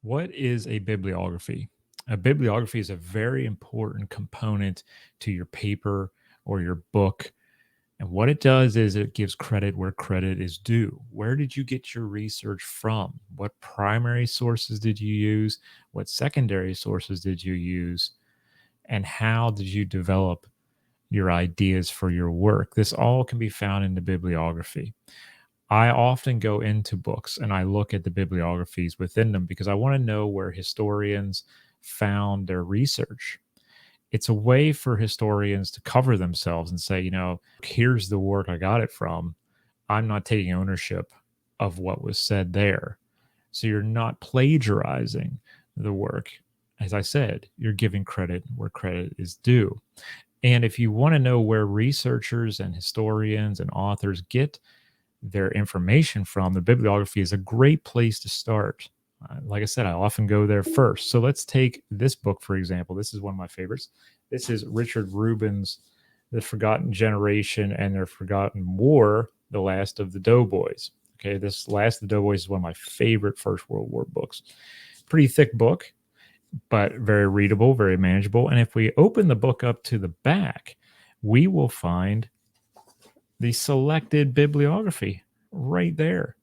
What is a bibliography? A bibliography is a very important component to your paper or your book. And what it does is it gives credit where credit is due. Where did you get your research from? What primary sources did you use? What secondary sources did you use? And how did you develop your ideas for your work? This all can be found in the bibliography. I often go into books and I look at the bibliographies within them because I want to know where historians found their research. It's a way for historians to cover themselves and say, here's the work I got it from. I'm not taking ownership of what was said there. So you're not plagiarizing the work. As I said, you're giving credit where credit is due. And if you want to know where researchers and historians and authors get their information from, the bibliography is a great place to start. Like I said, I often go there first. So let's take this book, for example. This is one of my favorites. This is Richard Rubin's The Forgotten Generation and Their Forgotten War, The Last of the Doughboys. Okay, this Last of the Doughboys is one of my favorite First World War books. Pretty thick book, but very readable, very manageable. And if we open the book up to the back, we will find the selected bibliography right there.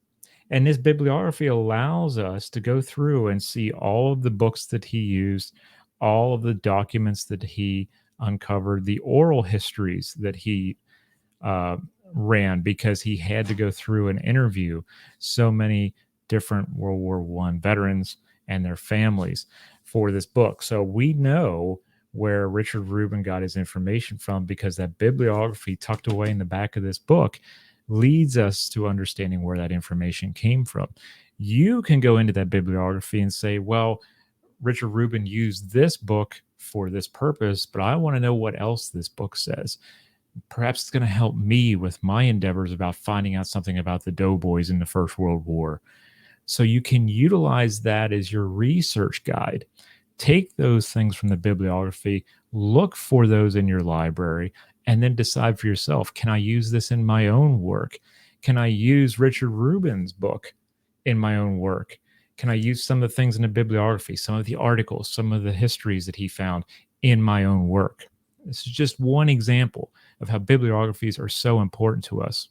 And this bibliography allows us to go through and see all of the books that he used, all of the documents that he uncovered, the oral histories that he ran, because he had to go through and interview so many different World War I veterans and their families for this book. So we know where Richard Rubin got his information from because that bibliography tucked away in the back of this book leads us to understanding where that information came from. You can go into that bibliography and say, well, Richard Rubin used this book for this purpose, but I want to know what else this book says. Perhaps it's going to help me with my endeavors about finding out something about the doughboys in the First World War. So you can utilize that as your research guide. Take those things from the bibliography, look for those in your library, and then decide for yourself, can I use this in my own work? Can I use Richard Rubin's book in my own work? Can I use some of the things in the bibliography, some of the articles, some of the histories that he found in my own work? This is just one example of how bibliographies are so important to us.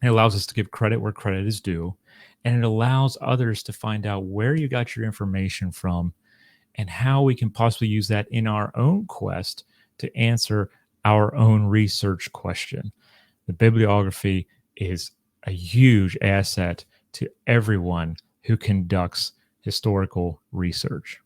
It allows us to give credit where credit is due, and it allows others to find out where you got your information from and how we can possibly use that in our own quest to answer our own research question. The bibliography is a huge asset to everyone who conducts historical research.